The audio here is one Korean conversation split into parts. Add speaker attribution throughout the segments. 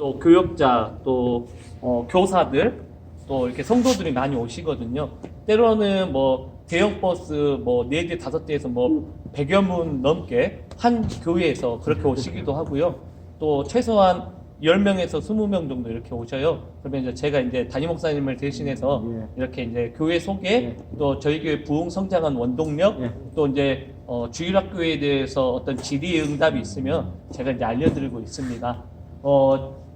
Speaker 1: 또 교역자, 또 교사들, 또 이렇게 성도들이 많이 오시거든요. 때로는 뭐 대형 버스 뭐 4대, 5대에서 뭐 100여 문 넘게 한 교회에서 그렇게 오시기도 하고요. 또 최소한 10명에서 20명 정도 이렇게 오셔요. 그러면 이제 제가 이제 담임 목사님을 대신해서 이렇게 이제 교회 소개, 또 저희 교회 부흥 성장한 원동력, 또 이제 주일학교에 대해서 어떤 질의응답이 있으면 제가 이제 알려드리고 있습니다.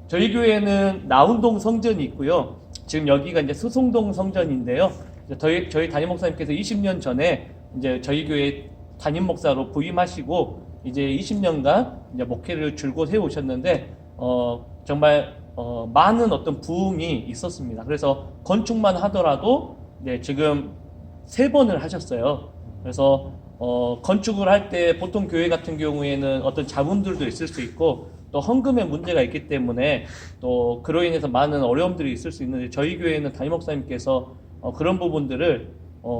Speaker 1: 저희 교회는 나운동 성전이 있고요. 지금 여기가 이제 수송동 성전인데요. 저희 담임 목사님께서 20년 전에 이제 저희 교회 담임 목사로 부임하시고 이제 20년간 이제 목회를 줄곧 해 오셨는데 정말 많은 어떤 부흥이 있었습니다. 그래서 건축만 하더라도 네, 지금 3번을 하셨어요. 그래서 건축을 할 때 보통 교회 같은 경우에는 어떤 자문들도 있을 수 있고 또 헌금의 문제가 있기 때문에 또 그로 인해서 많은 어려움들이 있을 수 있는데 저희 교회는 담임 목사님께서 그런 부분들을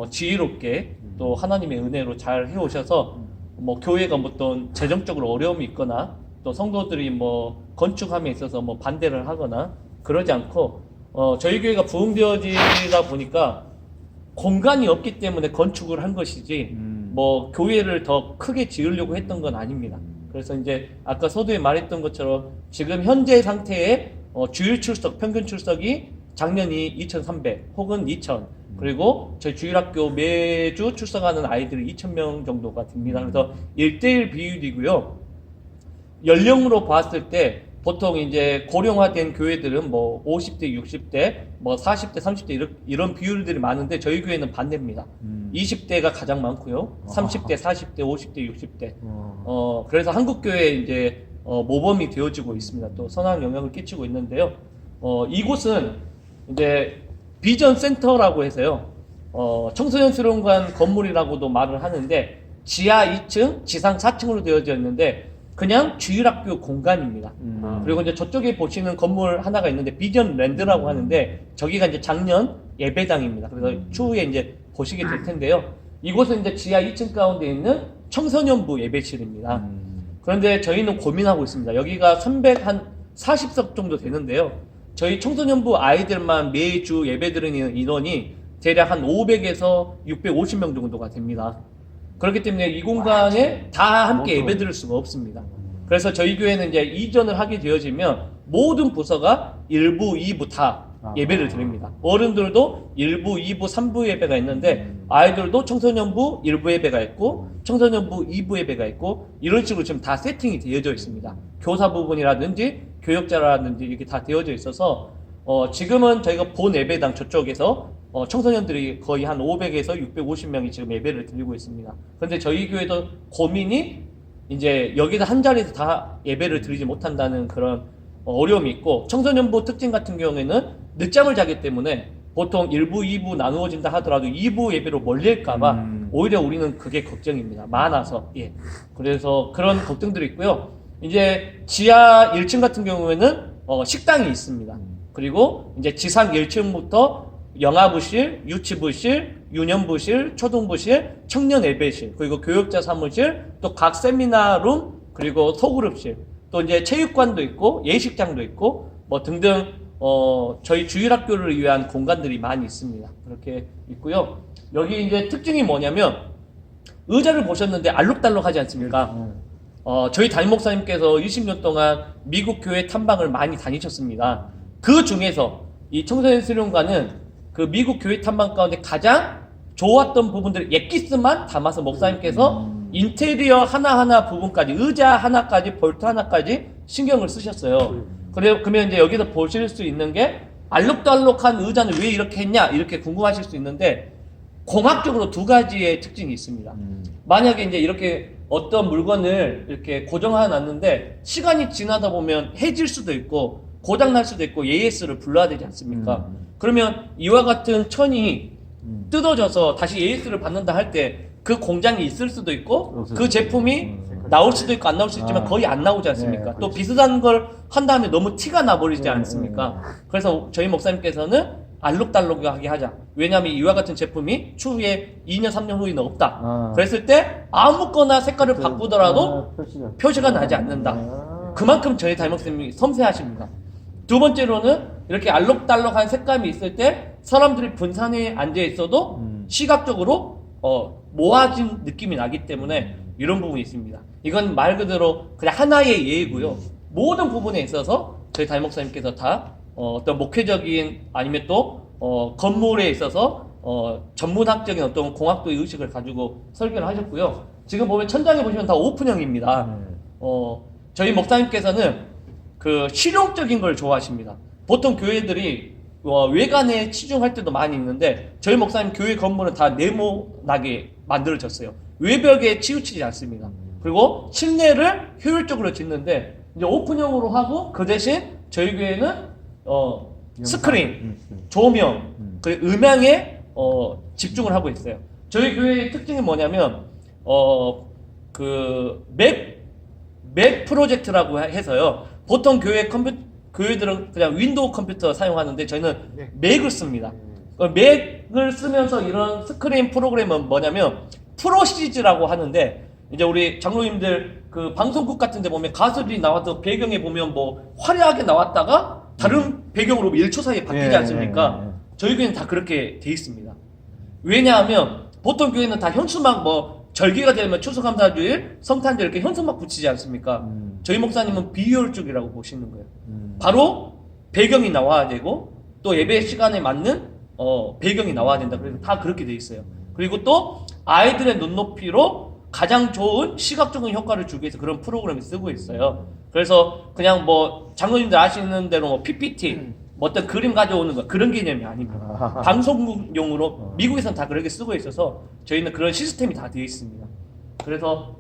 Speaker 1: 지혜롭게 또 하나님의 은혜로 잘 해오셔서 뭐 교회가 어떤 재정적으로 어려움이 있거나 또 성도들이 뭐 건축함에 있어서 뭐 반대를 하거나 그러지 않고 저희 교회가 부흥되어지다 보니까 공간이 없기 때문에 건축을 한 것이지 뭐 교회를 더 크게 지으려고 했던 건 아닙니다. 그래서 이제 아까 서두에 말했던 것처럼 지금 현재 상태의 주일 출석, 평균 출석이 작년이 2,300 혹은 2,000 그리고 저희 주일학교 매주 출석하는 아이들이 2,000명 정도가 됩니다. 그래서 1대1 비율이고요. 연령으로 봤을 때 보통 이제 고령화된 교회들은 뭐 50대, 60대, 뭐 40대, 30대 이런 비율들이 많은데 저희 교회는 반대입니다. 20대가 가장 많고요. 30대, 40대, 50대, 60대. 그래서 한국교회에 이제 모범이 되어지고 있습니다. 또 선한 영향을 끼치고 있는데요. 이곳은 이제 비전 센터라고 해서요. 청소년 수련관 건물이라고도 말을 하는데 지하 2층, 지상 4층으로 되어져 있는데 그냥 주일학교 공간입니다. 그리고 이제 저쪽에 보시는 건물 하나가 있는데 비전 랜드라고 하는데 저기가 이제 작년 예배당입니다. 그래서 추후에 이제 보시게 될 텐데요. 이곳은 이제 지하 2층 가운데 있는 청소년부 예배실입니다. 그런데 저희는 고민하고 있습니다. 여기가 340석 정도 되는데요. 저희 청소년부 아이들만 매주 예배드리는 인원이 대략 한 500에서 650명 정도가 됩니다. 그렇기 때문에 이 공간에 다 함께 예배드릴 수가 없습니다. 그래서 저희 교회는 이제 이전을 하게 되어지면 모든 부서가 1부, 2부 다 예배를 드립니다. 어른들도 1부, 2부, 3부 예배가 있는데 아이들도 청소년부 1부 예배가 있고 청소년부 2부 예배가 있고 이런 식으로 지금 다 세팅이 되어져 있습니다. 교사 부분이라든지 교역자라든지 이렇게 다 되어져 있어서 지금은 저희가 본 예배당 저쪽에서 청소년들이 거의 한 500에서 650명이 지금 예배를 드리고 있습니다. 그런데 저희 교회도 고민이 이제 여기다 한 자리에서 다 예배를 드리지 못한다는 그런 어려움이 있고 청소년부 특징 같은 경우에는 늦잠을 자기 때문에 보통 1부, 2부 나누어진다 하더라도 2부 예배로 몰릴까봐 오히려 우리는 그게 걱정입니다. 많아서. 예. 그래서 그런 걱정들이 있고요. 이제 지하 1층 같은 경우에는 식당이 있습니다. 그리고 이제 지상 1층부터 영아부실, 유치부실, 유년부실, 초등부실, 청년 예배실, 그리고 교역자 사무실, 또 각 세미나룸, 그리고 소그룹실, 또 이제 체육관도 있고 예식장도 있고 뭐 등등 저희 주일학교를 위한 공간들이 많이 있습니다. 그렇게 있고요. 여기 이제 특징이 뭐냐면 의자를 보셨는데 알록달록하지 않습니까? 저희 담임 목사님께서 20년 동안 미국 교회 탐방을 많이 다니셨습니다. 그 중에서 이 청소년 수련관은 그 미국 교회 탐방 가운데 가장 좋았던 부분들을 엑기스만 담아서 목사님께서 인테리어 하나하나 부분까지 의자 하나까지 볼트 하나까지 신경을 쓰셨어요. 그러면 이제 여기서 보실 수 있는 게 알록달록한 의자는 왜 이렇게 했냐 이렇게 궁금하실 수 있는데 공학적으로 2가지의 특징이 있습니다. 만약에 이제 이렇게 어떤 물건을 이렇게 고정해 놨는데 시간이 지나다 보면 해질 수도 있고 고장날 수도 있고 AS를 불러야 되지 않습니까? 그러면 이와 같은 천이 뜯어져서 다시 AS를 받는다 할 때 그 공장이 있을 수도 있고 그 제품이 나올 수도 있고 안 나올 수 있지만 거의 안 나오지 않습니까? 또 비슷한 걸 한 다음에 너무 티가 나버리지 않습니까? 그래서 저희 목사님께서는 알록달록하게 하자. 왜냐하면 이와 같은 제품이 추후에 2년, 3년 후에는 없다. 그랬을 때 아무거나 색깔을 바꾸더라도 표시가 나지 않는다. 그만큼 저희 담임 목사님이 섬세하십니다. 두 번째로는 이렇게 알록달록한 색감이 있을 때 사람들이 분산에 앉아 있어도 시각적으로 모아진 느낌이 나기 때문에 이런 부분이 있습니다. 이건 말 그대로 그냥 하나의 예이고요. 모든 부분에 있어서 저희 담임 목사님께서 다 어떤 목회적인 아니면 또 건물에 있어서 전문학적인 어떤 공학도의 의식을 가지고 설계를 하셨고요. 지금 보면 천장에 보시면 다 오픈형입니다. 저희 목사님께서는 그 실용적인 걸 좋아하십니다. 보통 교회들이 외관에 치중할 때도 많이 있는데 저희 목사님 교회 건물은 다 네모나게 만들어졌어요. 외벽에 치우치지 않습니다. 그리고 실내를 효율적으로 짓는데 이제 오픈형으로 하고 그 대신 저희 교회는 스크린, 조명, 그리고 음향에 집중을 하고 있어요. 저희 교회의 특징이 뭐냐면 그 맥 프로젝트라고 해서요. 보통 교회들은 그냥 윈도우 컴퓨터 사용하는데 저희는 맥을 씁니다. 맥을 쓰면서 이런 스크린 프로그램은 뭐냐면 프로시즈라고 하는데 이제 우리 장로님들 그 방송국 같은 데 보면 가수들이 나와서 배경에 보면 뭐 화려하게 나왔다가 다른 배경으로 1초 사이에 바뀌지 않습니까? 저희 교회는 다 그렇게 돼 있습니다. 왜냐하면 보통 교회는 다 현수막 뭐 절기가 되면 추수감사주일, 성탄절 이렇게 현수막 붙이지 않습니까? 저희 목사님은 비효율적이라고 보시는 거예요. 바로 배경이 나와야 되고 또 예배 시간에 맞는 배경이 나와야 된다. 그래서 다 그렇게 돼 있어요. 그리고 또 아이들의 눈높이로 가장 좋은 시각적인 효과를 주기 위해서 그런 프로그램을 쓰고 있어요. 그래서 그냥 뭐 장로님들 아시는 대로 뭐 PPT 뭐 어떤 그림 가져오는 거 그런 개념이 아닙니다. 방송용으로 미국에서는 다 그렇게 쓰고 있어서 저희는 그런 시스템이 다 되어 있습니다. 그래서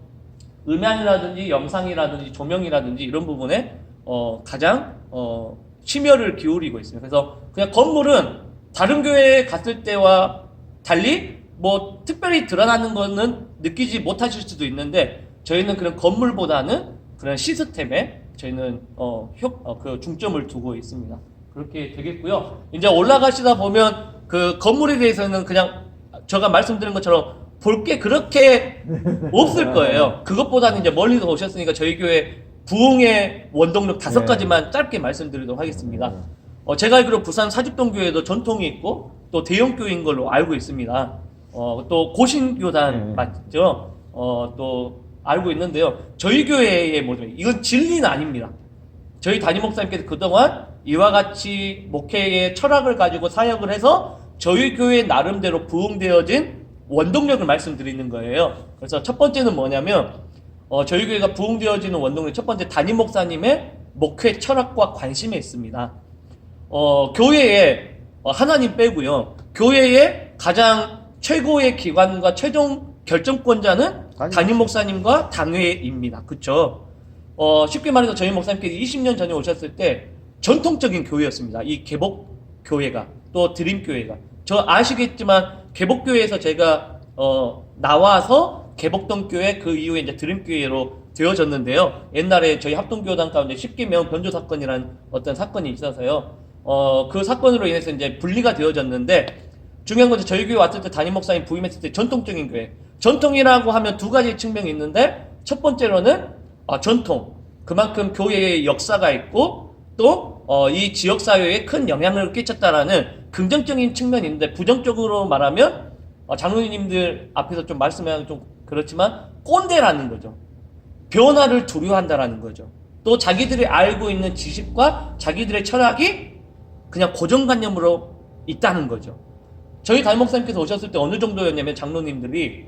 Speaker 1: 음향이라든지 영상이라든지 조명이라든지 이런 부분에 가장 심혈을 기울이고 있습니다. 그래서 그냥 건물은 다른 교회에 갔을 때와 달리 뭐 특별히 드러나는 거는 느끼지 못하실 수도 있는데 저희는 그런 건물보다는 그런 시스템에 저희는 그 중점을 두고 있습니다. 그렇게 되겠고요. 이제 올라가시다 보면 그 건물에 대해서는 그냥 제가 말씀드린 것처럼 볼 게 그렇게 없을 거예요. 그것보다는 이제 멀리서 오셨으니까 저희 교회 부흥의 원동력 5가지만 짧게 말씀드리도록 하겠습니다. 제가 알기로 부산 사직동 교회도 전통이 있고 또 대형 교회인 걸로 알고 있습니다. 또 고신교단 맞죠? 또 알고 있는데요. 저희 교회의 모습, 이건 진리는 아닙니다. 저희 담임 목사님께서 그동안 이와 같이 목회의 철학을 가지고 사역을 해서 저희 교회 나름대로 부흥되어진 원동력을 말씀드리는 거예요. 그래서 첫 번째는 뭐냐면 저희 교회가 부흥되어지는 원동력 첫 번째 담임 목사님의 목회 철학과 관심에 있습니다. 교회에 하나님 빼고요. 교회의 가장 최고의 기관과 최종 결정권자는 담임 목사님과 당회입니다. 그렇죠? 쉽게 말해서 저희 목사님께서 20년 전에 오셨을 때 전통적인 교회였습니다. 이 개복교회가 또 드림교회가 저 아시겠지만 개복교회에서 제가 나와서 개복동교회 그 이후에 이제 드림교회로 되어졌는데요. 옛날에 저희 합동교단 가운데 10계명 변조 사건이라는 어떤 사건이 있어서요. 그 사건으로 인해서 이제 분리가 되어졌는데 중요한 것은 저희 교회 왔을 때 담임 목사님 부임했을 때 전통적인 교회. 전통이라고 하면 두 가지 측면이 있는데 첫 번째로는 전통. 그만큼 교회의 역사가 있고 또 이 지역사회에 큰 영향을 끼쳤다라는 긍정적인 측면이 있는데 부정적으로 말하면 장로님들 앞에서 좀 말씀하기 좀 그렇지만 꼰대라는 거죠. 변화를 두려워한다라는 거죠. 또 자기들이 알고 있는 지식과 자기들의 철학이 그냥 고정관념으로 있다는 거죠. 저희 담임 목사님께서 오셨을 때 어느 정도였냐면 장로님들이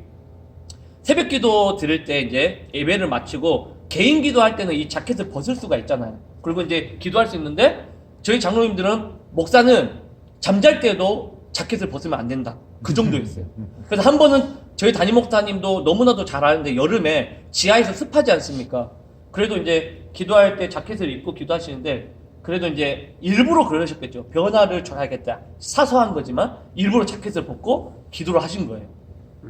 Speaker 1: 새벽 기도 드릴 때 이제 예배를 마치고 개인 기도할 때는 이 자켓을 벗을 수가 있잖아요. 그리고 이제 기도할 수 있는데 저희 장로님들은 목사는 잠잘 때도 자켓을 벗으면 안 된다. 그 정도였어요. 그래서 한 번은 저희 담임 목사님도 너무나도 잘 아는데 여름에 지하에서 습하지 않습니까? 그래도 이제 기도할 때 자켓을 입고 기도하시는데 그래도 이제 일부러 그러셨겠죠. 변화를 줘야겠다. 사소한 거지만 일부러 자켓을 벗고 기도를 하신 거예요.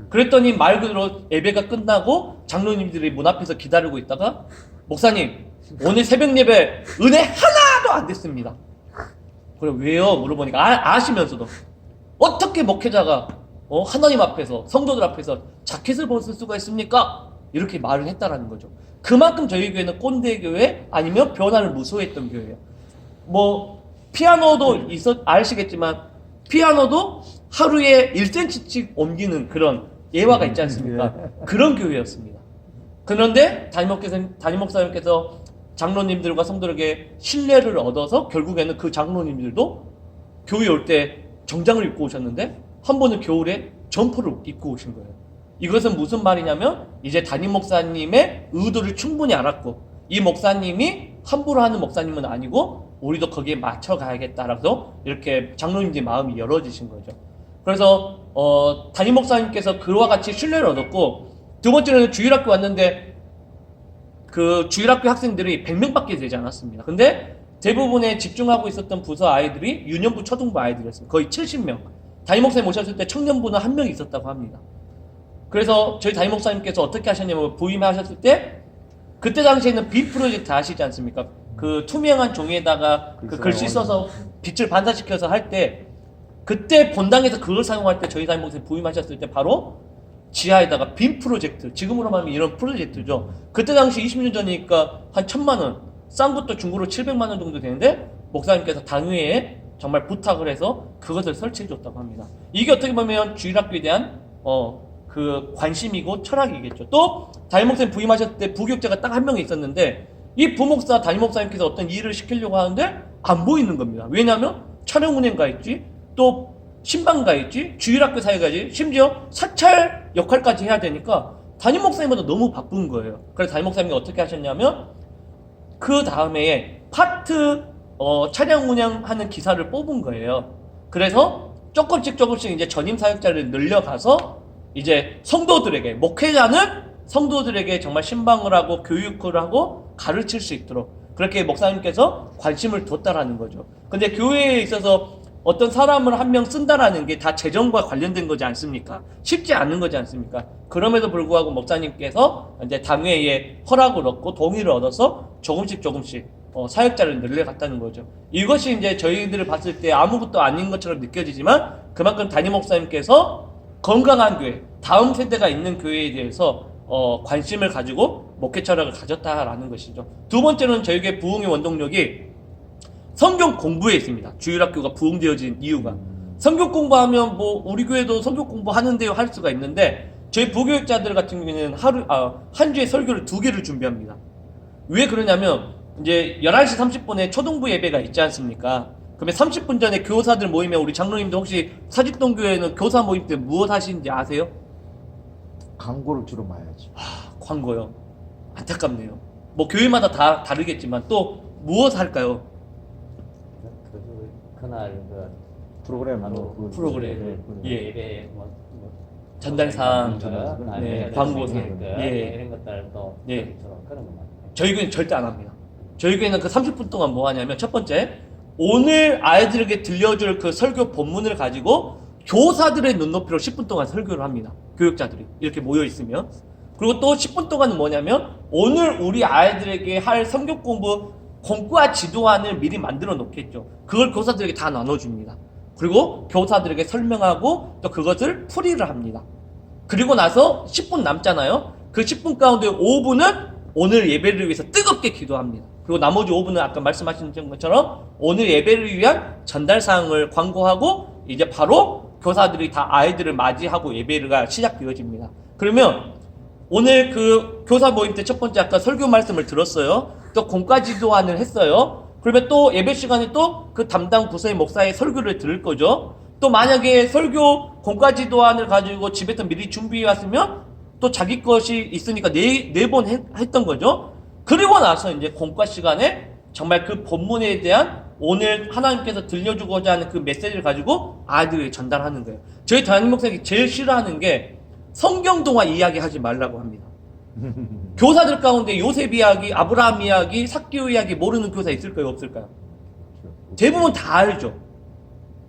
Speaker 1: 그랬더니 말 그대로 예배가 끝나고 장로님들이 문 앞에서 기다리고 있다가 목사님 오늘 새벽 예배 은혜 하나도 안 됐습니다. 그래 왜요? 물어보니까 아시면서도 어떻게 목회자가 하나님 앞에서 성도들 앞에서 자켓을 벗을 수가 있습니까? 이렇게 말을 했다라는 거죠. 그만큼 저희 교회는 꼰대 교회 아니면 변화를 무서워했던 교회예요. 뭐 피아노도 아시겠지만 피아노도 하루에 1cm씩 옮기는 그런 예화가 있지 않습니까? 그런 교회였습니다. 그런데 담임 목사님께서 장로님들과 성도들에게 신뢰를 얻어서 결국에는 그 장로님들도 교회 올 때 정장을 입고 오셨는데 한 번은 겨울에 점퍼를 입고 오신 거예요. 이것은 무슨 말이냐면 이제 담임 목사님의 의도를 충분히 알았고 이 목사님이 함부로 하는 목사님은 아니고 우리도 거기에 맞춰 가야겠다라서 이렇게 장로님들의 마음이 열어지신 거죠. 그래서 담임 목사님께서 그와 같이 신뢰를 얻었고 두 번째는 주일학교 왔는데 그 주일학교 학생들이 100명밖에 되지 않았습니다. 근데 대부분에 집중하고 있었던 부서 아이들이 유년부 초등부 아이들이었습니다. 거의 70명. 담임 목사님 오셨을 때 청년부는 1명 있었다고 합니다. 그래서 저희 담임 목사님께서 어떻게 하셨냐면 부임하셨을 때 그때 당시에는 B 프로젝트 아시지 않습니까? 그 투명한 종이에다가 그 글씨 써서 빛을 반사시켜서 할 때 그때 본당에서 그걸 사용할 때 저희 담임 목사님 부임하셨을 때 바로 지하에다가 빔 프로젝트, 지금으로 말하면 이런 프로젝트죠. 그때 당시 20년 전이니까 한 1,000만 원, 싼 것도 중고로 700만 원 정도 되는데 목사님께서 당회에 정말 부탁을 해서 그것을 설치해 줬다고 합니다. 이게 어떻게 보면 주일학교에 대한 그 관심이고 철학이겠죠. 또 담임 목사님 부임하셨을 때 부교육자가 딱 한 명이 있었는데 이 부목사 담임 목사님께서 어떤 일을 시키려고 하는데 안 보이는 겁니다. 왜냐하면 촬영은행 가 있지, 또 신방 가 있지, 주일학교 사회 가지, 심지어 사찰 역할까지 해야 되니까 담임 목사님보다 너무 바쁜 거예요. 그래서 담임 목사님이 어떻게 하셨냐면 그 다음에 파트 차량 운영하는 기사를 뽑은 거예요. 그래서 조금씩 이제 전임 사역자를 늘려가서 이제 성도들에게, 목회자는 성도들에게 정말 신방을 하고 교육을 하고 가르칠 수 있도록 그렇게 목사님께서 관심을 뒀다라는 거죠. 근데 교회에 있어서 어떤 사람을 한 명 쓴다라는 게 다 재정과 관련된 거지 않습니까? 쉽지 않은 거지 않습니까? 그럼에도 불구하고 목사님께서 이제 당회에 허락을 얻고 동의를 얻어서 조금씩 사역자를 늘려갔다는 거죠. 이것이 이제 저희들을 봤을 때 아무것도 아닌 것처럼 느껴지지만 그만큼 담임 목사님께서 건강한 교회, 다음 세대가 있는 교회에 대해서 관심을 가지고 목회 철학을 가졌다라는 것이죠. 두 번째는 저희에게 부흥의 원동력이 성경 공부에 있습니다. 주일학교가 부흥되어진 이유가 성경 공부하면 뭐 우리 교회도 성경 공부하는데요 할 수가 있는데 저희 부교육자들 같은 경우에는 한 주에 설교를 2개를 준비합니다. 왜 그러냐면 이제 11시 30분에 초등부 예배가 있지 않습니까? 그러면 30분 전에 교사들 모이면 우리 장로님도 혹시 사직동교회는 교사 모임 때 무엇 하시는지 아세요?
Speaker 2: 광고를 주로 봐야지.
Speaker 1: 광고요. 안타깝네요. 뭐 교회마다 다 다르겠지만 또 무엇 할까요?
Speaker 3: 그날
Speaker 2: 프로그램
Speaker 3: 예배
Speaker 1: 전달사항, 광고사항,
Speaker 3: 이런 것들 또 그런 것만.
Speaker 1: 저희 교회는 절대 안 합니다. 저희 교회는 그 30분 동안 뭐 하냐면 첫 번째 오늘 아이들에게 들려줄 그 설교 본문을 가지고 교사들의 눈높이로 10분 동안 설교를 합니다. 교육자들이 이렇게 모여 있으면. 그리고 또 10분 동안은 뭐냐면 오늘 우리 아이들에게 할 성경 공부 공과 지도안을 미리 만들어 놓겠죠. 그걸 교사들에게 다 나눠줍니다. 그리고 교사들에게 설명하고 또 그것을 풀이를 합니다. 그리고 나서 10분 남잖아요. 그 10분 가운데 5분은 오늘 예배를 위해서 뜨겁게 기도합니다. 그리고 나머지 5분은 아까 말씀하신 것처럼 오늘 예배를 위한 전달사항을 광고하고 이제 바로 교사들이 다 아이들을 맞이하고 예배가 시작되어집니다. 그러면 오늘 그 교사 모임 때 첫 번째 아까 설교 말씀을 들었어요. 또 공과지도안을 했어요. 그러면 또 예배 시간에 또 그 담당 부서의 목사의 설교를 들을 거죠. 또 만약에 설교 공과지도안을 가지고 집에서 미리 준비해 왔으면 또 자기 것이 있으니까 네 번 했던 거죠. 그리고 나서 이제 공과 시간에 정말 그 본문에 대한 오늘 하나님께서 들려주고자 하는 그 메시지를 가지고 아이들에게 전달하는 거예요. 저희 담임 목사님이 제일 싫어하는 게 성경 동화 이야기 하지 말라고 합니다. 교사들 가운데 요셉 이야기, 아브라함 이야기, 삭개오 이야기 모르는 교사 있을까요? 없을까요? 대부분 다 알죠.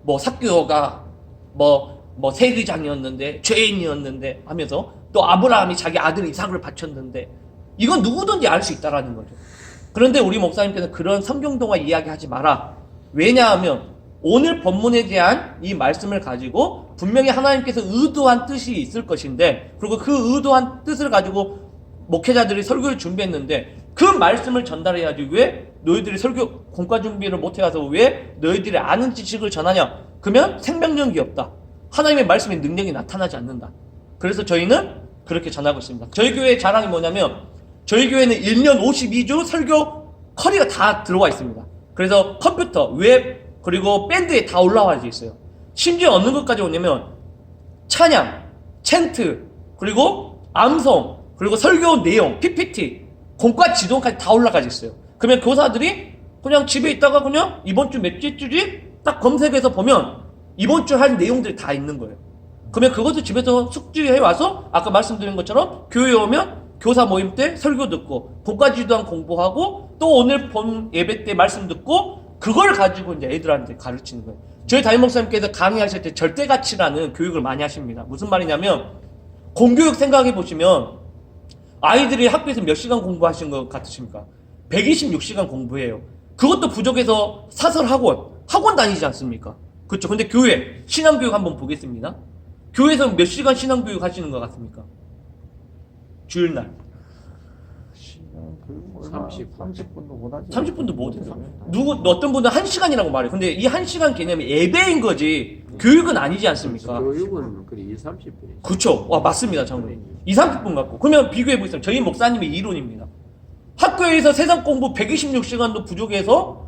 Speaker 1: 뭐 삭개오가 뭐 세리장이었는데 죄인이었는데 하면서 또 아브라함이 자기 아들 이삭을 바쳤는데 이건 누구든지 알 수 있다라는 거죠. 그런데 우리 목사님께서는 그런 성경동화 이야기하지 마라. 왜냐하면 오늘 본문에 대한 이 말씀을 가지고 분명히 하나님께서 의도한 뜻이 있을 것인데 그리고 그 의도한 뜻을 가지고 목회자들이 설교를 준비했는데 그 말씀을 전달해야지 왜 너희들이 설교 공과 준비를 못해와서 왜 너희들이 아는 지식을 전하냐? 그러면 생명력이 없다. 하나님의 말씀의 능력이 나타나지 않는다. 그래서 저희는 그렇게 전하고 있습니다. 저희 교회의 자랑이 뭐냐면 저희 교회는 1년 52주 설교 커리가 다 들어와 있습니다. 그래서 컴퓨터, 웹, 그리고 밴드에 다 올라와 있어요. 심지어 어느 것까지 오냐면 찬양, 챈트, 그리고 암송, 그리고 설교 내용, PPT, 공과 지도까지 다 올라가 있어요. 그러면 교사들이 그냥 집에 있다가 그냥 이번 주 몇 주지 딱 검색해서 보면 이번 주 할 내용들이 다 있는 거예요. 그러면 그것을 집에서 숙지해 와서 아까 말씀드린 것처럼 교회에 오면 교사 모임 때 설교 듣고 공과 지도한 공부하고 또 오늘 본 예배 때 말씀 듣고 그걸 가지고 이제 애들한테 가르치는 거예요. 저희 담임 목사님께서 강의하실 때 절대가치라는 교육을 많이 하십니다. 무슨 말이냐면 공교육 생각해 보시면 아이들이 학교에서 몇 시간 공부하신 것 같으십니까? 126시간 공부해요. 그것도 부족해서 학원 다니지 않습니까? 그렇죠. 근데 교회 신앙교육 한번 보겠습니다. 교회에서 몇 시간 신앙교육 하시는 것 같습니까? 주일날
Speaker 2: 30분도 못하지.
Speaker 1: 30분도 못해요. 어떤 분은 1시간이라고 말해요. 근데 이 1시간 개념이 예배인 거지 교육은 아니지 않습니까?
Speaker 3: 교육은 그래 2, 30분.
Speaker 1: 그렇죠. 와, 맞습니다, 장로님. 2, 30분 갖고. 그러면 비교해 보세요. 저희 목사님의 이론입니다. 학교에서 세상 공부 126시간도 부족해서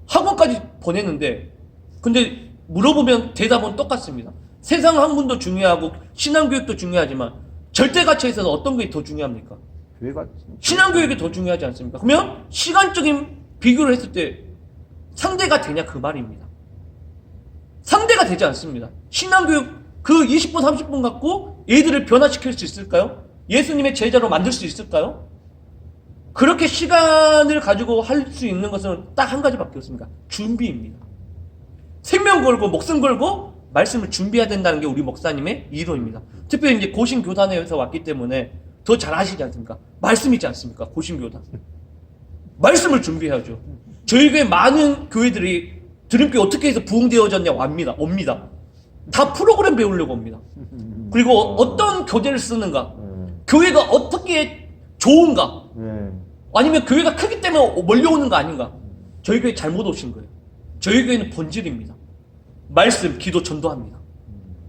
Speaker 1: 학원까지 보냈는데 근데 물어보면 대답은 똑같습니다. 세상 학문도 중요하고 신앙교육도 중요하지만 절대가치에 있어서 어떤 게 더 중요합니까? 신앙교육이 더 중요하지 않습니까? 그러면 시간적인 비교를 했을 때 상대가 되냐 그 말입니다. 상대가 되지 않습니다. 신앙교육 그 20분 30분 갖고 얘들을 변화시킬 수 있을까요? 예수님의 제자로 만들 수 있을까요? 그렇게 시간을 가지고 할 수 있는 것은 딱 한 가지밖에 없습니다. 준비입니다. 생명 걸고 목숨 걸고 말씀을 준비해야 된다는 게 우리 목사님의 이론입니다. 특별히 이제 고신교단에서 왔기 때문에 더 잘 아시지 않습니까? 말씀이지 않습니까? 고신교단. 말씀을 준비해야죠. 저희 교회 많은 교회들이 드림교회 어떻게 해서 부흥되어졌냐 옵니다. 다 프로그램 배우려고 옵니다. 그리고 어떤 교재를 쓰는가, 교회가 어떻게 좋은가, 아니면 교회가 크기 때문에 몰려오는 거 아닌가. 저희 교회 잘못 오신 거예요. 저희 교회는 본질입니다. 말씀, 기도, 전도합니다.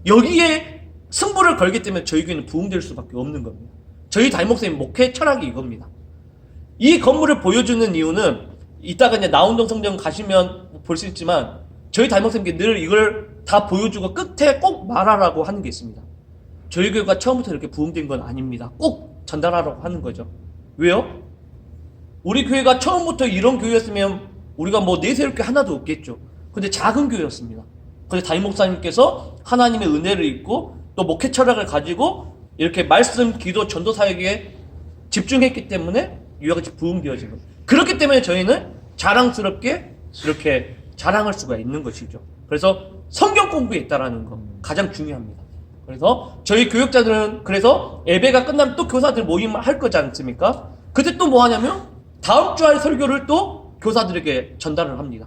Speaker 1: 여기에 승부를 걸기 때문에 저희 교회는 부흥될 수밖에 없는 겁니다. 저희 담임 목사님 목회 철학이 이겁니다. 이 건물을 보여주는 이유는 이따가 이제 나운동 성경 가시면 볼 수 있지만 저희 담임 목사님께 늘 이걸 다 보여주고 끝에 꼭 말하라고 하는 게 있습니다. 저희 교회가 처음부터 이렇게 부흥된 건 아닙니다. 꼭 전달하라고 하는 거죠. 왜요? 우리 교회가 처음부터 이런 교회였으면 우리가 뭐 내세울 게 하나도 없겠죠. 근데 작은 교회였습니다. 그래서 담임 목사님께서 하나님의 은혜를 입고 또 목회 철학을 가지고 이렇게 말씀, 기도, 전도 사역에 집중했기 때문에 이와 같이 부흥되어진 거예요. 그렇기 때문에 저희는 자랑스럽게 이렇게 자랑할 수가 있는 것이죠. 그래서 성경 공부에 있다라는 거 가장 중요합니다. 그래서 저희 교육자들은 그래서 예배가 끝나면 또 교사들 모임을 할 거지 않습니까? 그때 또 뭐 하냐면 다음 주 할 설교를 또 교사들에게 전달을 합니다.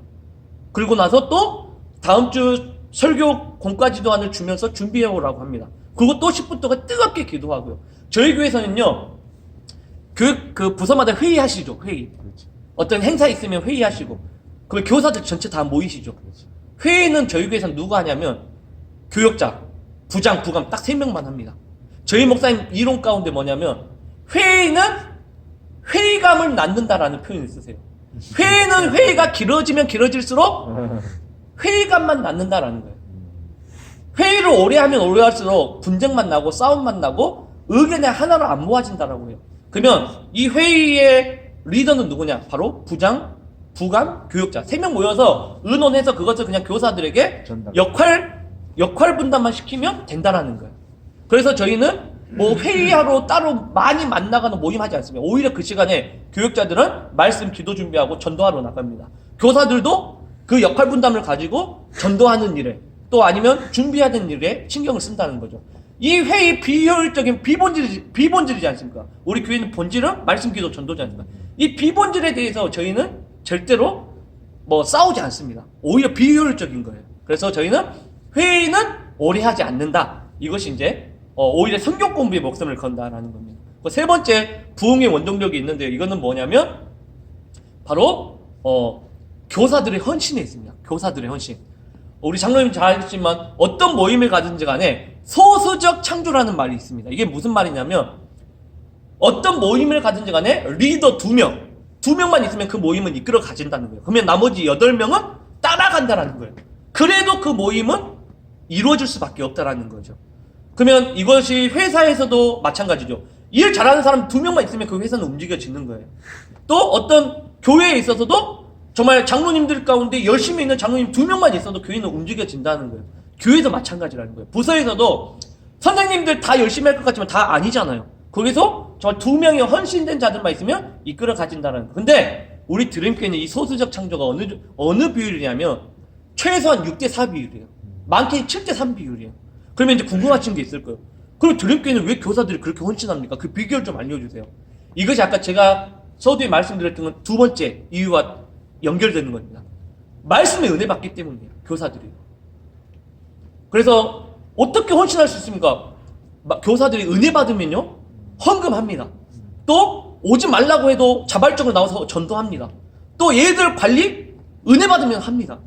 Speaker 1: 그리고 나서 또 다음 주 설교 공과 지도안을 주면서 준비해 오라고 합니다. 그리고 또 10분 동안 뜨겁게 기도하고요. 저희 교회에서는요, 그 부서마다 회의하시죠, 회의. 어떤 행사 있으면 회의하시고, 그러면 교사들 전체 다 모이시죠. 회의는 저희 교회에서는 누가 하냐면, 교역자, 부장, 부감 딱 3명만 합니다. 저희 목사님 이론 가운데 뭐냐면, 회의는 회의감을 낳는다라는 표현을 쓰세요. 회의는 회의가 길어지면 길어질수록 회의감만 낳는다라는 거예요. 회의를 오래 하면 오래 할수록 분쟁만 나고 싸움만 나고 의견이 하나로 안 모아진다라고 해요. 그러면 이 회의의 리더는 누구냐? 바로 부장, 부감, 교역자 3명 모여서 의논해서 그것을 그냥 교사들에게 역할 분담만 시키면 된다라는 거예요. 그래서 저희는 뭐 회의하러 따로 많이 만나가는 모임하지 않습니다. 오히려 그 시간에 교역자들은 말씀 기도 준비하고 전도하러 나갑니다. 교사들도 그 역할 분담을 가지고 전도하는 일에 또 아니면 준비해야 되는 일에 신경을 쓴다는 거죠. 이 회의 비효율적인 비본질이지 않습니까? 우리 교회는 본질은 말씀 기도 전도지 않습니까? 이 비본질에 대해서 저희는 절대로 뭐 싸우지 않습니다. 오히려 비효율적인 거예요. 그래서 저희는 회의는 오래 하지 않는다. 이것이 이제 오히려 성경 공부에 목숨을 건다라는 겁니다. 세 번째 부흥의 원동력이 있는데요. 이거는 뭐냐면 바로 교사들의 헌신에 있습니다. 교사들의 헌신. 우리 장로님 잘 아시지만 어떤 모임을 가든지 간에 소수적 창조라는 말이 있습니다. 이게 무슨 말이냐면 어떤 모임을 가든지 간에 리더 2명만 있으면 그 모임은 이끌어 가진다는 거예요. 그러면 나머지 8명은 따라간다라는 거예요. 그래도 그 모임은 이루어질 수밖에 없다라는 거죠. 그러면 이것이 회사에서도 마찬가지죠. 일 잘하는 사람 2명만 있으면 그 회사는 움직여지는 거예요. 또 어떤 교회에 있어서도 정말 장로님들 가운데 열심히 있는 장로님 2명만 있어도 교회는 움직여진다는 거예요. 교회도 마찬가지라는 거예요. 부서에서도 선생님들 다 열심히 할 것 같지만 다 아니잖아요. 거기서 정말 2명의 헌신된 자들만 있으면 이끌어 가진다는 거예요. 근데 우리 드림교회는 이 소수적 창조가 어느 비율이냐면 최소한 6대4 비율이에요. 많게는 7대3 비율이에요. 그러면 이제 궁금하신 게 있을 거예요. 그럼 드림교회는 왜 교사들이 그렇게 헌신합니까? 그 비결 좀 알려주세요. 이것이 아까 제가 서두에 말씀드렸던 건 두 번째 이유와 연결되는 겁니다. 말씀의 은혜 받기 때문이에요. 교사들이. 그래서 어떻게 헌신할 수 있습니까? 교사들이 은혜 받으면요 헌금합니다. 또 오지 말라고 해도 자발적으로 나와서 전도합니다. 또 얘들 관리 은혜 받으면 합니다.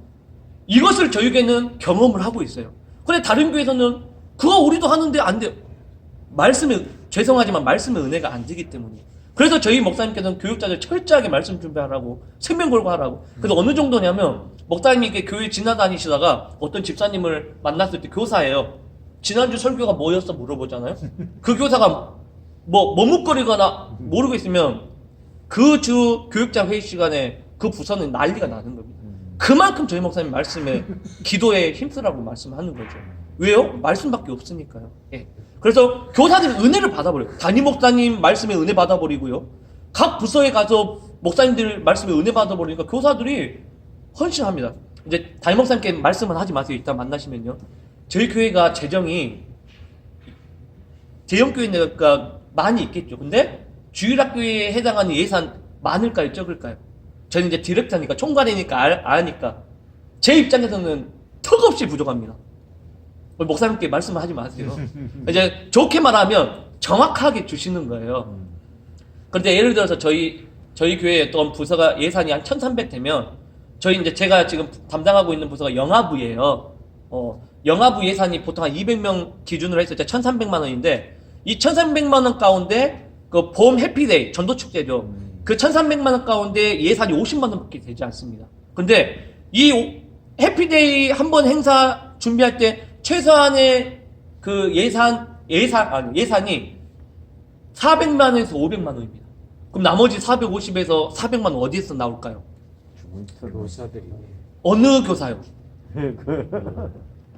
Speaker 1: 이것을 저희에게는 경험을 하고 있어요. 근데 다른 교회에서는 그거 우리도 하는데 안 돼요. 죄송하지만 말씀의 은혜가 안 되기 때문이에요. 그래서 저희 목사님께서는 교육자들 철저하게 말씀 준비하라고 생명 걸고 하라고. 그래서 어느 정도냐면 목사님께 교회 지나다니시다가 어떤 집사님을 만났을 때 교사예요. 지난주 설교가 뭐였어 물어보잖아요. 그 교사가 머뭇거리거나 모르고 있으면 그 주 교육자 회의 시간에 그 부서는 난리가 나는 겁니다. 그만큼 저희 목사님 말씀에 기도에 힘쓰라고 말씀하는 거죠. 왜요? 말씀밖에 없으니까요. 예. 그래서 교사들은 은혜를 받아버려요. 담임 목사님 말씀에 은혜 받아버리고요. 각 부서에 가서 목사님들 말씀에 은혜 받아버리니까 교사들이 헌신합니다. 이제 담임 목사님께 말씀은 하지 마세요. 이따 만나시면요. 저희 교회가 재정이 대형 교회가 많이 있겠죠. 근데 주일학교에 해당하는 예산 많을까요? 적을까요? 저는 이제 디렉터니까 총괄이니까 아니까 제 입장에서는 턱없이 부족합니다. 목사님께 말씀을 하지 마세요. 이제 좋게 말하면 정확하게 주시는 거예요. 그런데 예를 들어서 저희 교회에 어떤 부서가 예산이 한 1,300 되면 제가 지금 담당하고 있는 부서가 영아부예요. 영아부 예산이 보통 한 200명 기준으로 했을 때 1,300만 원인데 이 1,300만 원 가운데 그 봄 해피데이 전도축제죠. 그 1,300만 원 가운데 예산이 50만 원밖에 되지 않습니다. 근데 이 해피데이 한 번 행사 준비할 때 최소한의 그 예산이 400만 원에서 500만 원입니다. 그럼 나머지 450에서 400만 원 어디에서 나올까요?
Speaker 3: 교사들이.
Speaker 1: 어느 교사요?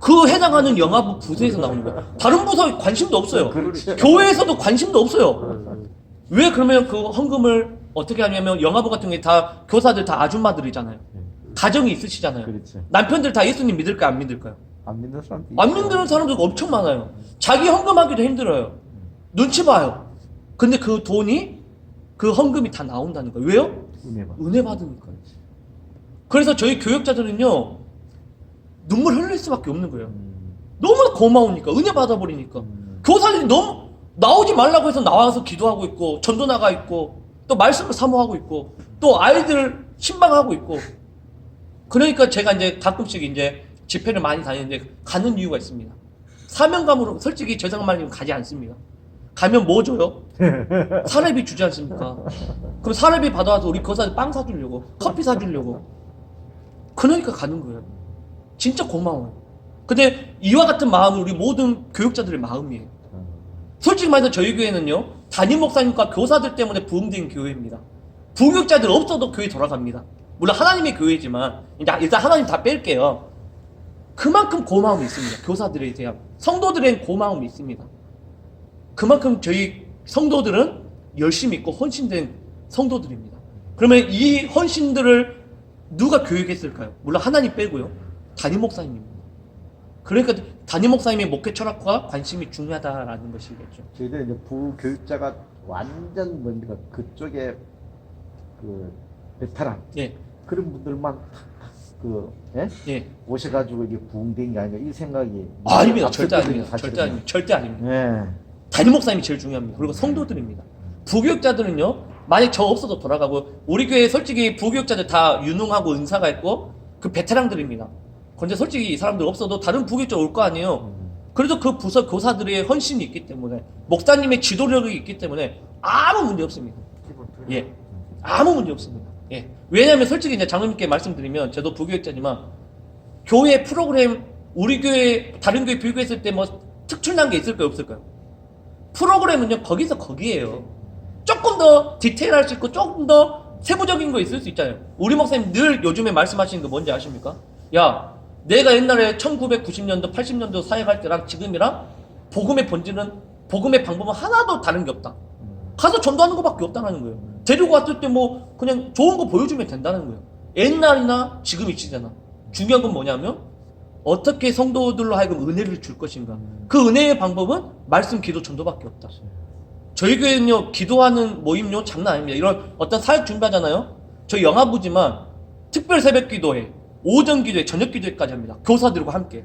Speaker 1: 그 해당하는 영아부 부서에서 나오는 거예요. 다른 부서에 관심도 없어요.
Speaker 2: 그렇죠.
Speaker 1: 교회에서도 관심도 없어요. 왜 그러면 그 헌금을 어떻게 하냐면 영아부 같은 게 다 교사들 다 아줌마들이잖아요. 가정이 있으시잖아요.
Speaker 2: 그렇죠.
Speaker 1: 남편들 다 예수님 믿을까요? 안 믿을까요?
Speaker 2: 안 믿는 사람도
Speaker 1: 안 믿는 사람들 엄청 많아요. 자기 헌금하기도 힘들어요. 눈치 봐요. 근데 그 돈이 그 헌금이 다 나온다는 거예요. 왜요? 은혜 받으니까요. 그래서 저희 교육자들은요 눈물 흘릴 수밖에 없는 거예요. 너무 고마우니까 은혜 받아버리니까 교사들이 너무 나오지 말라고 해서 나와서 기도하고 있고 전도 나가 있고 또 말씀을 사모하고 있고 또 아이들 신방하고 있고 그러니까 제가 이제 가끔씩 이제 집회를 많이 다니는데 가는 이유가 있습니다. 사명감으로 솔직히 죄송한 말이면 가지 않습니다. 가면 뭐 줘요? 사례비 주지 않습니까? 그럼 사례비 받아와서 우리 교사들 빵 사주려고 커피 사주려고 그러니까 가는 거예요. 진짜 고마워요. 근데 이와 같은 마음은 우리 모든 교육자들의 마음이에요. 솔직히 말해서 저희 교회는요 담임 목사님과 교사들 때문에 부흥된 교회입니다. 부교육자들 없어도 교회 돌아갑니다. 물론 하나님의 교회지만 일단 하나님 다 뺄게요. 그만큼 고마움이 있습니다. 교사들에 대한 성도들의 고마움이 있습니다. 그만큼 저희 성도들은 열심히 있고 헌신된 성도들입니다. 그러면 이 헌신들을 누가 교육했을까요? 물론 하나님 빼고요. 담임 목사님입니다. 그러니까 담임 목사님의 목회 철학과 관심이 중요하다라는 것이겠죠.
Speaker 2: 저희들 이제 부교육자가 완전 뭡니까 그쪽에 그 베테랑
Speaker 1: 예.
Speaker 2: 그런 분들만
Speaker 1: 예.
Speaker 2: 오셔가지고 이게 부흥된 게 아닌가 이 생각이
Speaker 1: 아닙니다. 절대
Speaker 2: 앞섰거든요,
Speaker 1: 아닙니다.
Speaker 2: 사실은.
Speaker 1: 절대 아닙니다. 절대 아닙니다.
Speaker 2: 예.
Speaker 1: 담임 목사님이 제일 중요합니다. 그리고 성도들입니다. 부교육자들은요, 만약 저 없어도 돌아가고, 우리 교회에 솔직히 부교육자들 다 유능하고 은사가 있고, 그 베테랑들입니다. 근데 솔직히 이 사람들 없어도 다른 부교육자 올 거 아니에요. 그래도 그 부서 교사들의 헌신이 있기 때문에, 목사님의 지도력이 있기 때문에 아무 문제 없습니다. 예. 아무 문제 없습니다. 예. 왜냐면 솔직히 이제 장로님께 말씀드리면, 저도 부교육자지만, 교회 프로그램, 우리 교회, 다른 교회 비교했을 때 뭐 특출난 게 있을까요, 없을까요? 프로그램은요, 거기서 거기에요. 조금 더 디테일할 수 있고, 조금 더 세부적인 거 있을 수 있잖아요. 우리 목사님 늘 요즘에 말씀하시는 거 뭔지 아십니까? 야, 내가 옛날에 1990년도, 80년도 사역할 때랑 지금이랑 복음의 본질은, 복음의 방법은 하나도 다른 게 없다. 가서 전도하는 것밖에 없다는 거예요. 데리고 왔을 때 뭐 그냥 좋은 거 보여주면 된다는 거예요. 옛날이나 지금 이치잖아. 중요한 건 뭐냐면 어떻게 성도들로 하여금 은혜를 줄 것인가. 그 은혜의 방법은 말씀, 기도, 전도밖에 없다. 저희 교회는요, 기도하는 모임요 장난 아닙니다. 이런 어떤 사역 준비하잖아요. 저희 영화부지만 특별 새벽 기도회, 오전 기도회, 저녁 기도회까지 합니다. 교사들과 함께.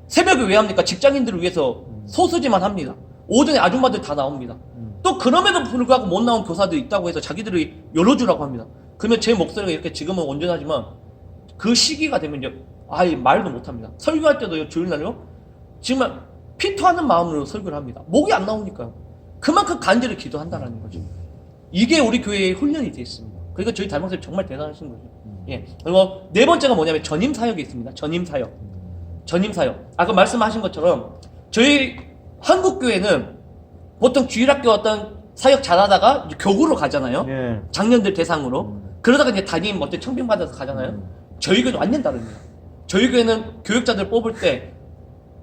Speaker 1: 새벽에 왜 합니까? 직장인들을 위해서 소수지만 합니다. 오전에 아줌마들 다 나옵니다. 또 그럼에도 불구하고 못 나온 교사들이 있다고 해서 자기들이 열어주라고 합니다. 그러면 제 목소리가 이렇게 지금은 온전하지만 그 시기가 되면 이제 아예 말도 못합니다. 설교할 때도 주일날요 정말 피토하는 마음으로 설교를 합니다. 목이 안 나오니까요. 그만큼 간절히 기도한다는 거죠. 이게 우리 교회의 훈련이 되어 있습니다. 그러니까 저희 담임선생님 정말 대단하신 거죠. 예. 그리고 네 번째가 뭐냐면 전임 사역이 있습니다. 전임 사역. 전임 사역. 아까 말씀하신 것처럼 저희 한국 교회는 보통 주일학교 어떤 사역 잘하다가 이제 교구로 가잖아요.
Speaker 2: 예.
Speaker 1: 장년들 대상으로. 그러다가 이제 담임 어떤 청빙 받아서 가잖아요. 저희 교회는 완전 다릅니다. 저희 교회는 교육자들 뽑을 때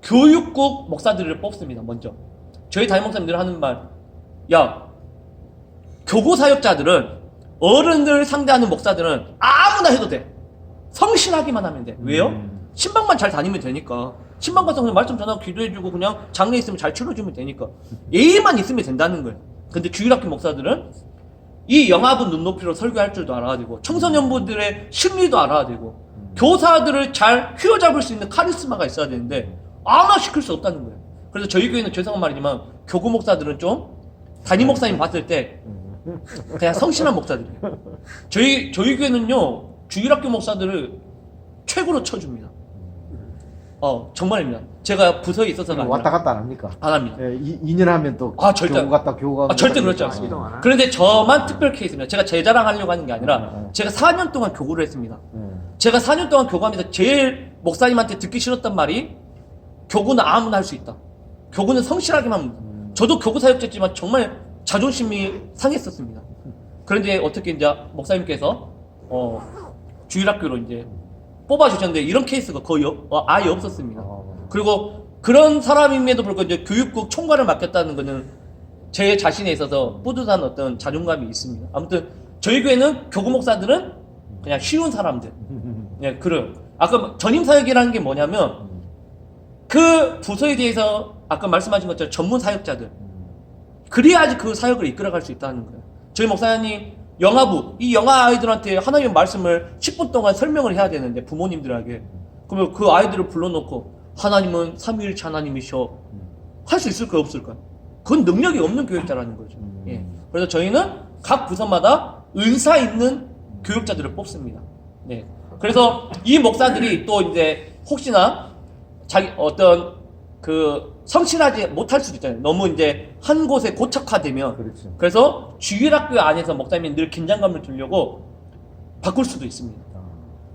Speaker 1: 교육국 목사들을 뽑습니다. 먼저. 저희 담임 목사님들 하는 말, 야, 교구 사역자들은 어른들 상대하는 목사들은 아무나 해도 돼. 성실하기만 하면 돼. 왜요? 신방만 잘 다니면 되니까. 신방 가서 그냥 말씀 전하고 기도해주고 그냥 장례 있으면 잘 치러주면 되니까. 예의만 있으면 된다는 거예요. 근데 주일학교 목사들은 이 영합은 눈높이로 설교할 줄도 알아야 되고, 청소년부들의 심리도 알아야 되고, 교사들을 잘 휘어잡을 수 있는 카리스마가 있어야 되는데 아무나 시킬 수 없다는 거예요. 그래서 저희 교회는 죄송한 말이지만 교구 목사들은 좀 담임 목사님 봤을 때 그냥 성실한 목사들이에요. 저희 교회는요 주일학교 목사들을 최고로 쳐줍니다. 정말입니다. 제가 부서에 있어서가 아니라
Speaker 2: 왔다 갔다 안 합니까?
Speaker 1: 안 합니다.
Speaker 2: 예, 2년 하면 또
Speaker 1: 절대
Speaker 2: 교구 갔다 교구 가고
Speaker 1: 절대 그렇지 않습니다. 그런데 저만 특별 케이스입니다. 제가 제 자랑하려고 하는 게 아니라 제가 4년 동안 교구를 했습니다. 제가 4년 동안 교구하면서 제일 목사님한테 듣기 싫었던 말이 교구는 아무나 할 수 있다. 교구는 성실하게만 합니다. 저도 교구 사역자지만 정말 자존심이 상했었습니다. 그런데 어떻게 이제 목사님께서 주일학교로 이제 뽑아주셨는데 이런 케이스가 거의 아예 없었습니다. 그리고 그런 사람임에도 불구하고 이제 교육국 총괄을 맡겼다는 것은 제 자신에 있어서 뿌듯한 어떤 자존감이 있습니다. 아무튼 저희 교회는 교구 목사들은 그냥 쉬운 사람들. 예, 그래요. 아까 전임 사역이라는 게 뭐냐면 그 부서에 대해서 아까 말씀하신 것처럼 전문 사역자들. 그래야지 그 사역을 이끌어갈 수 있다는 거예요. 저희 목사님 영아부, 이 영아 아이들한테 하나님의 말씀을 10분 동안 설명을 해야 되는데 부모님들에게. 그러면 그 아이들을 불러놓고 하나님은 삼위일체 하나님이셔. 할 수 있을까요? 없을까요? 그건 능력이 없는 교육자라는 거죠. 예. 그래서 저희는 각 부서마다 은사 있는 교육자들을 뽑습니다. 네. 그래서 이 목사들이 또 이제 혹시나 자기 어떤 그 성실하지 못할 수도 있잖아요. 너무 이제 한 곳에 고착화되면.
Speaker 2: 그렇죠.
Speaker 1: 그래서 주일학교 안에서 목사님이 늘 긴장감을 주려고 바꿀 수도 있습니다.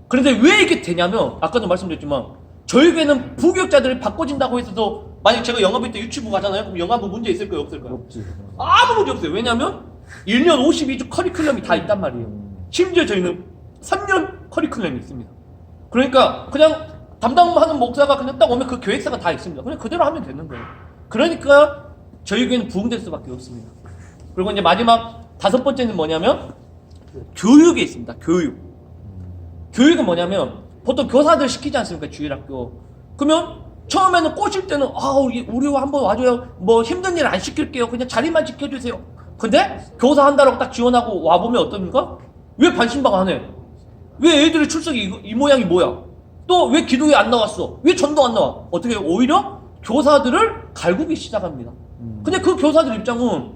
Speaker 1: 그런데 왜 이게 되냐면 아까도 말씀드렸지만 저희 교회는 부교육자들이 바꿔진다고 해서도 만약 제가 영업일 때 유치부 가잖아요. 그럼 영업부 문제 있을까요? 없을까요?
Speaker 2: 없지.
Speaker 1: 아무 문제 없어요. 왜냐하면 1년 52주 커리큘럼이 다 있단 말이에요. 심지어 저희는 3년 커리큘럼이 있습니다. 그러니까 그냥 담당하는 목사가 그냥 딱 오면 그 계획서가 다 있습니다. 그냥 그대로 하면 되는 거예요. 그러니까 저희 교회는 부흥될 수밖에 없습니다. 그리고 이제 마지막 5번째는 뭐냐면 교육에 있습니다. 교육. 교육은 뭐냐면 보통 교사들 시키지 않습니까? 주일학교. 그러면 처음에는 꼬실 때는 우리 한번 와줘요. 뭐 힘든 일 안 시킬게요. 그냥 자리만 지켜주세요. 근데 교사 한다고 딱 지원하고 와보면 어떻습니까? 왜 반신방 안 해? 왜 애들의 출석이 이 모양이 뭐야? 또 왜 기도회 안 나왔어? 왜 전도 안 나와? 어떻게 오히려 교사들을 갈구기 시작합니다. 근데 그 교사들 입장은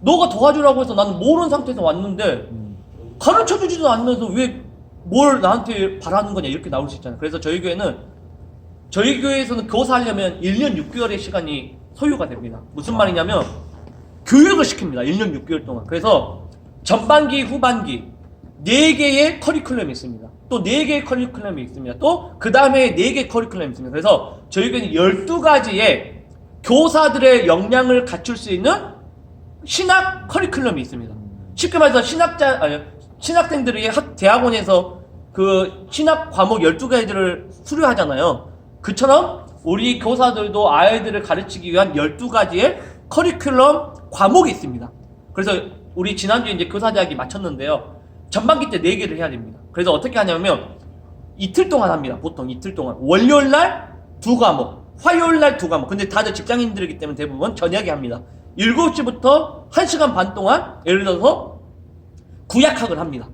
Speaker 1: 너가 도와주라고 해서 나는 모르는 상태에서 왔는데 가르쳐주지도 않으면서 왜 뭘 나한테 바라는 거냐 이렇게 나올 수 있잖아요. 그래서 저희 교회에서는 교사하려면 1년 6개월의 시간이 소요가 됩니다. 무슨 말이냐면 교육을 시킵니다. 1년 6개월 동안. 그래서 전반기, 후반기 4개의 커리큘럼이 있습니다. 또 4개의 커리큘럼이 있습니다. 또 그 다음에 4개의 커리큘럼이 있습니다. 그래서 저희 교회는 12가지의 교사들의 역량을 갖출 수 있는 신학 커리큘럼이 있습니다. 쉽게 말해서 신학생들이 대학원에서 그 신학 과목 12가지를 수료하잖아요. 그처럼 우리 교사들도 아이들을 가르치기 위한 12가지의 커리큘럼 과목이 있습니다. 그래서 우리 지난주에 이제 교사대학이 마쳤는데요. 전반기 때 4개를 해야 됩니다. 그래서 어떻게 하냐면 이틀 동안 합니다. 보통 이틀 동안. 월요일 날 2과목, 화요일 날 2과목. 근데 다들 직장인들이기 때문에 대부분 저녁에 합니다. 7시부터 1시간 반 동안 예를 들어서 구약학을 합니다.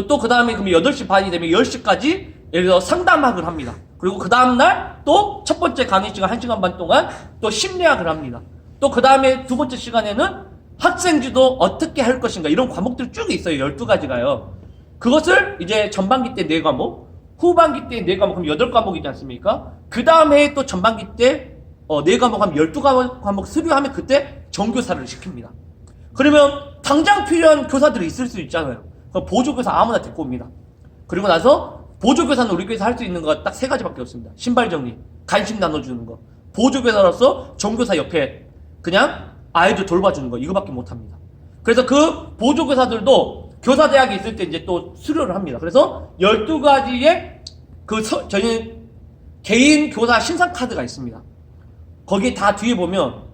Speaker 1: 또 그 다음에 그럼 8시 반이 되면 10시까지 예를 들어 상담학을 합니다. 그리고 그 다음날 또 첫 번째 강의 시간 1시간 반 동안 또 심리학을 합니다. 또 그 다음에 두 번째 시간에는 학생주도 어떻게 할 것인가 이런 과목들이 쭉 있어요. 12가지가요. 그것을 이제 전반기 때 4과목, 후반기 때 4과목, 그럼 8과목이지 않습니까? 그 다음에 또 전반기 때 4과목 하면 12과목 수료하면 그때 정교사를 시킵니다. 그러면 당장 필요한 교사들이 있을 수 있잖아요. 그럼 보조교사 아무나 데리고 옵니다. 그리고 나서 보조교사는 우리 교회에서 할 수 있는 거 딱 3가지밖에 없습니다. 신발 정리, 간식 나눠주는 거. 보조교사로서 정교사 옆에 그냥 아이들 돌봐주는 거 이거밖에 못합니다. 그래서 그 보조교사들도 교사대학에 있을 때 이제 또 수료를 합니다. 그래서 12가지의 저희는 개인 교사 신상카드가 있습니다. 거기에 다 뒤에 보면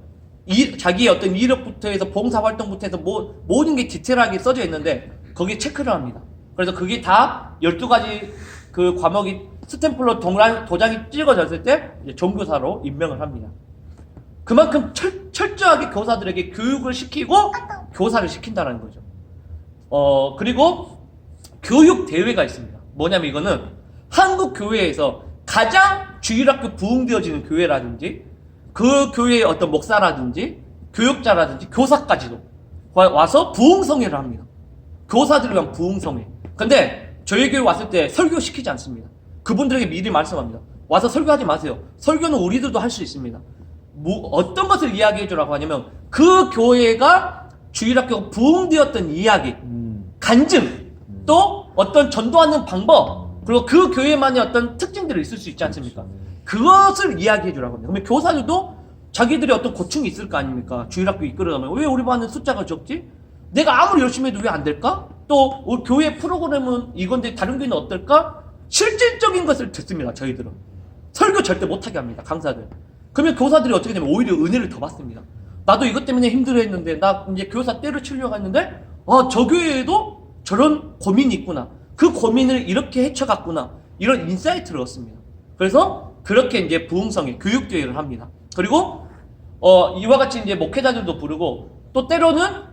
Speaker 1: 자기의 어떤 이력부터 해서 봉사활동부터 해서 모든 게 디테일하게 써져 있는데 거기에 체크를 합니다. 그래서 그게 다 12가지 그 과목이 스탬플로 도장이 찍어졌을 때 이제 종교사로 임명을 합니다. 그만큼 철저하게 교사들에게 교육을 시키고 교사를 시킨다는 거죠. 그리고 교육 대회가 있습니다. 뭐냐면 이거는 한국 교회에서 가장 주일학교 부흥되어지는 교회라든지 그 교회의 어떤 목사라든지 교육자라든지 교사까지도 와서 부흥성회를 합니다. 교사들을 위한 부흥성회. 근데 저희 교회 왔을 때 설교시키지 않습니다. 그분들에게 미리 말씀합니다. 와서 설교하지 마세요. 설교는 우리들도 할 수 있습니다. 어떤 것을 이야기해 주라고 하냐면 그 교회가 주일학교가 부흥되었던 이야기, 간증, 또 어떤 전도하는 방법, 그리고 그 교회만의 어떤 특징들이 있을 수 있지 않습니까? 그것을 이야기해 주라고 합니다. 그러면 교사들도 자기들의 어떤 고충이 있을 거 아닙니까? 주일학교 이끌어가면 왜 우리 반은 숫자가 적지? 내가 아무리 열심히 해도 왜 안 될까? 또 우리 교회 프로그램은 이건데 다른 교회는 어떨까? 실질적인 것을 듣습니다. 저희들은 설교 절대 못하게 합니다. 강사들. 그러면 교사들이 어떻게 되면 오히려 은혜를 더 받습니다. 나도 이것 때문에 힘들어했는데 나 이제 교사 때려치려고 했는데 저 교회에도 저런 고민이 있구나. 그 고민을 이렇게 헤쳐갔구나. 이런 인사이트를 얻습니다. 그래서 그렇게 이제 부흥성의 교육대회를 합니다. 그리고 이와 같이 이제 목회자들도 부르고 또 때로는